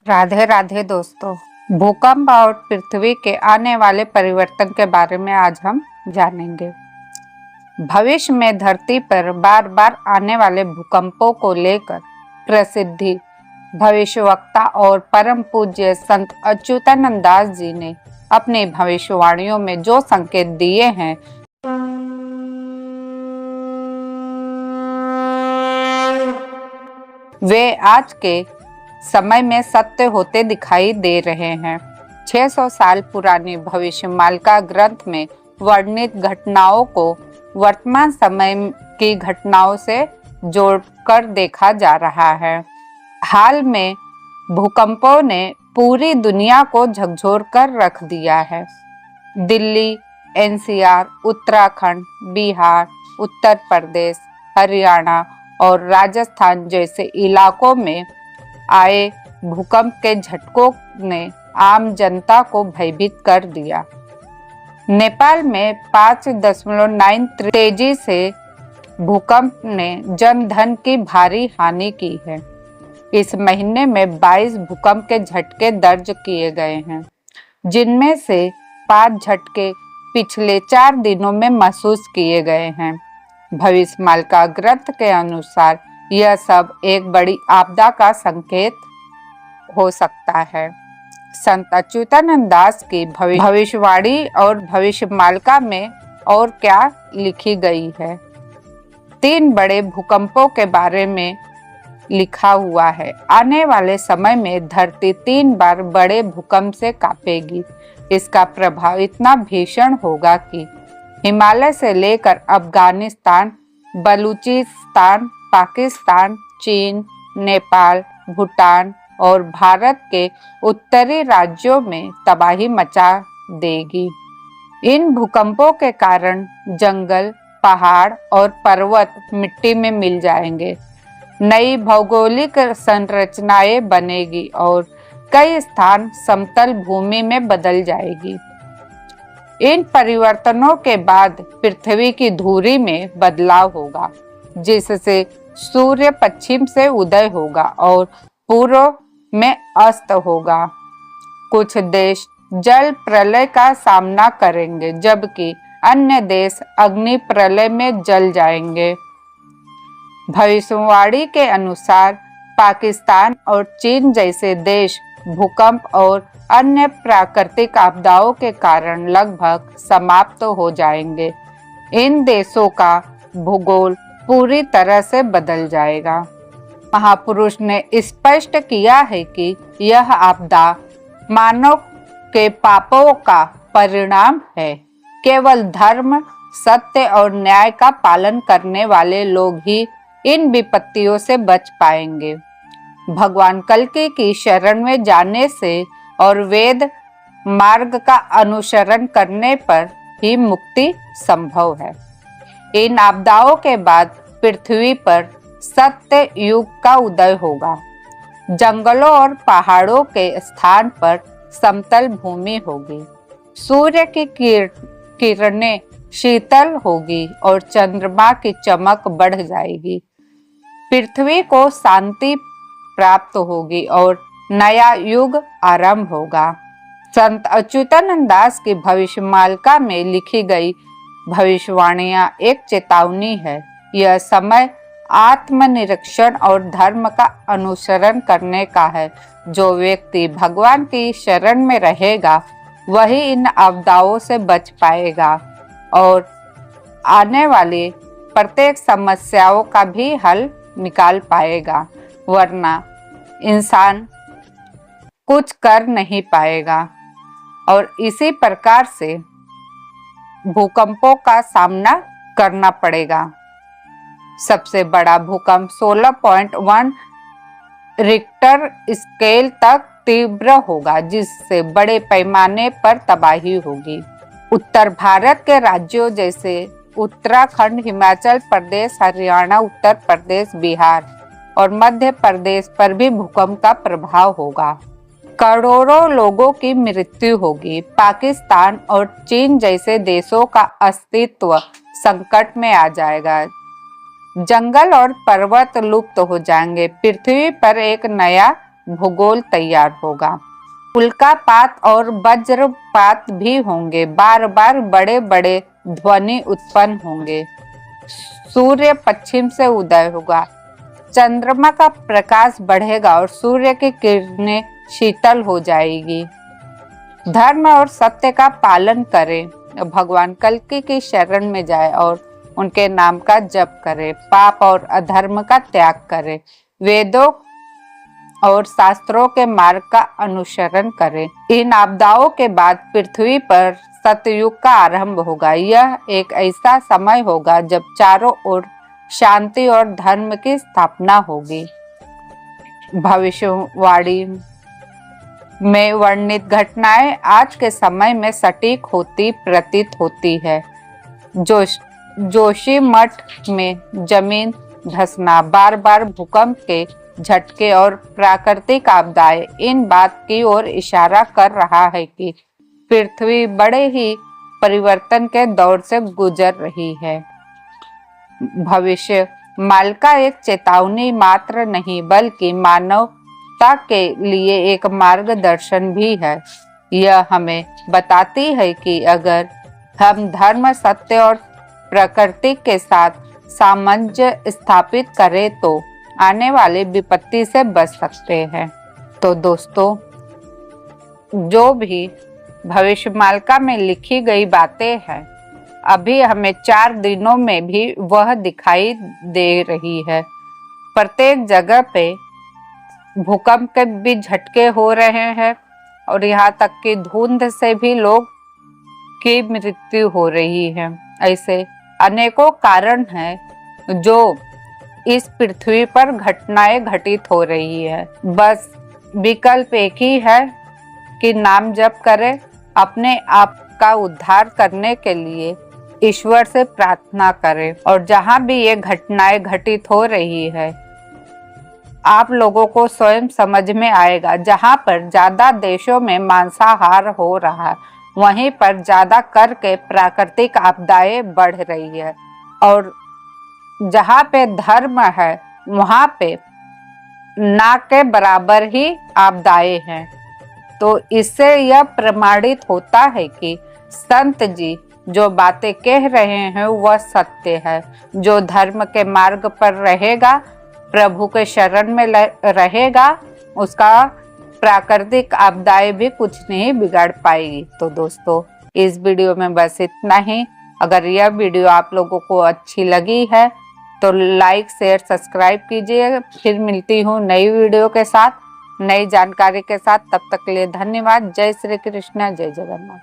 राधे राधे दोस्तों। भूकंप और पृथ्वी के आने वाले परिवर्तन के बारे में आज हम जानेंगे। भविष्य में धरती पर बार बार आने वाले भूकंपों को लेकर प्रसिद्धि भविष्यवक्ता और परम पूज्य संत अच्युतानंद दास जी ने अपनी भविष्यवाणियों में जो संकेत दिए हैं वे आज के समय में सत्य होते दिखाई दे रहे हैं। 600 साल पुरानी भविष्यमाला ग्रंथ में वर्णित घटनाओं को वर्तमान समय की घटनाओं से जोड़कर देखा जा रहा है। हाल में भूकंपों ने पूरी दुनिया को झकझोर कर रख दिया है। दिल्ली, एनसीआर, उत्तराखंड, बिहार, उत्तर प्रदेश, हरियाणा और राजस्थान जैसे इलाकों में आए भूकंप के झटकों ने आम जनता को भयभीत कर दिया। नेपाल में 5.9 तेजी से भूकंप ने जन धन की भारी हानि की है। इस महीने में 22 भूकंप के झटके दर्ज किए गए हैं, जिनमें से 5 झटके पिछले 4 दिनों में महसूस किए गए हैं। भविष्यमाला ग्रंथ के अनुसार यह सब एक बड़ी आपदा का संकेत हो सकता है। संत अच्युतानंद दास की भविष्यवाणी और भविष्यमाला में और क्या लिखी गई है। 3 बड़े भूकंपों के बारे में लिखा हुआ है। आने वाले समय में धरती 3 बार बड़े भूकंप से कांपेगी। इसका प्रभाव इतना भीषण होगा कि हिमालय से लेकर अफगानिस्तान, बलूचिस्तान, पाकिस्तान, चीन, नेपाल, भूटान और भारत के उत्तरी राज्यों में तबाही मचा देगी। इन भूकंपों के कारण जंगल, पहाड़ और पर्वत मिट्टी में मिल जाएंगे। नई भौगोलिक संरचनाएं बनेगी और कई स्थान समतल भूमि में बदल जाएगी। इन परिवर्तनों के बाद पृथ्वी की धुरी में बदलाव होगा, जिससे सूर्य पश्चिम से उदय होगा और पूर्व में अस्त होगा। कुछ देश जल प्रलय का सामना करेंगे, जबकि अन्य देश अग्नि प्रलय में जल जाएंगे। भविष्यवाणी के अनुसार पाकिस्तान और चीन जैसे देश भूकंप और अन्य प्राकृतिक आपदाओं के कारण लगभग समाप्त हो जाएंगे। इन देशों का भूगोल पूरी तरह से बदल जाएगा। महापुरुष ने स्पष्ट किया है कि यह आपदा मानव के पापों का परिणाम है। केवल धर्म, सत्य और न्याय का पालन करने वाले लोग ही इन विपत्तियों से बच पाएंगे। भगवान कल्कि की शरण में जाने से और वेद मार्ग का अनुसरण करने पर ही मुक्ति संभव है। इन आपदाओं के बाद पृथ्वी पर सत्य युग का उदय होगा। जंगलों और पहाड़ों के स्थान पर समतल भूमि होगी। सूर्य की किरणें शीतल होगी और चंद्रमा की चमक बढ़ जाएगी। पृथ्वी को शांति प्राप्त होगी और नया युग आरंभ होगा। संत अच्युतानंद दास की भविष्यमाला में लिखी गई भविष्यवाणियां एक चेतावनी है। यह समय आत्मनिरीक्षण और धर्म का अनुसरण करने का है। जो व्यक्ति भगवान की शरण में रहेगा वही इन आपदाओं से बच पाएगा और आने वाली प्रत्येक समस्याओं का भी हल निकाल पाएगा, वरना इंसान कुछ कर नहीं पाएगा और इसी प्रकार से भूकंपों का सामना करना पड़ेगा। सबसे बड़ा भूकंप 16.1 रिक्टर स्केल तक तीव्र होगा, जिससे बड़े पैमाने पर तबाही होगी। उत्तर भारत के राज्यों जैसे उत्तराखंड, हिमाचल प्रदेश, हरियाणा, उत्तर प्रदेश, बिहार और मध्य प्रदेश पर भी भूकंप का प्रभाव होगा। करोड़ों लोगों की मृत्यु होगी। पाकिस्तान और चीन जैसे देशों का अस्तित्व संकट में आ जाएगा। जंगल और पर्वत लुप्त हो जाएंगे। पृथ्वी पर एक नया भूगोल तैयार होगा। उल्कापात और वज्रपात भी होंगे। बार बार बड़े बड़े ध्वनि उत्पन्न होंगे। सूर्य पश्चिम से उदय होगा। चंद्रमा का प्रकाश बढ़ेगा और सूर्य की किरणें शीतल हो जाएगी। धर्म और सत्य का पालन करें। भगवान कल्कि की शरण में जाए और उनके नाम का जप करें। पाप और अधर्म का त्याग करें। वेदों और शास्त्रों के मार्ग का अनुसरण करें। इन आपदाओं के बाद पृथ्वी पर सतयुग का आरंभ होगा। यह एक ऐसा समय होगा जब चारों ओर शांति और धर्म की स्थापना होगी। भविष्यवाणी में वर्णित घटनाएं आज के समय में सटीक होती प्रतीत होती है। जोशीमठ में जमीन धंसना, बार बार भूकंप के झटके और प्राकृतिक आपदाएं इन बात की ओर इशारा कर रहा है कि पृथ्वी बड़े ही परिवर्तन के दौर से गुजर रही है। भविष्य मालिका एक चेतावनी मात्र नहीं बल्कि मानवता के लिए एक मार्गदर्शन भी है। यह हमें बताती है कि अगर हम धर्म, सत्य और प्रकृति के साथ सामंजस्य स्थापित करें तो आने वाली विपत्ति से बच सकते हैं। तो दोस्तों, जो भी भविष्यमालिका में लिखी गई बातें हैं, अभी हमें 4 दिनों में भी वह दिखाई दे रही है। प्रत्येक जगह पे भूकंप के भी झटके हो रहे हैं और यहाँ तक कि धुंध से भी लोग की मृत्यु हो रही है। ऐसे अनेकों कारण हैं जो इस पृथ्वी पर घटनाएं घटित हो रही है। बस विकल्प एक ही है कि नाम जप करें, अपने आप का उद्धार करने के लिए ईश्वर से प्रार्थना करें। और जहां भी ये घटनाएं घटित हो रही है, आप लोगों को स्वयं समझ में आएगा। जहां पर ज्यादा देशों में मांसाहार हो रहा है, वहीं पर ज्यादा करके प्राकृतिक आपदाएं बढ़ रही है। और जहाँ पे धर्म है, वहाँ पे ना के बराबर ही आपदाएं हैं। तो इससे यह प्रमाणित होता है कि संत जी जो बातें कह रहे हैं वह सत्य है। जो धर्म के मार्ग पर रहेगा, प्रभु के शरण में रहेगा, उसका प्राकृतिक आपदाएं भी कुछ नहीं बिगाड़ पाएगी। तो दोस्तों, इस वीडियो में बस इतना ही। अगर यह वीडियो आप लोगों को अच्छी लगी है तो लाइक, शेयर, सब्सक्राइब कीजिए। फिर मिलती हूँ नई वीडियो के साथ, नई जानकारी के साथ। तब तक के लिए धन्यवाद। जय श्री कृष्ण, जय जगन्नाथ।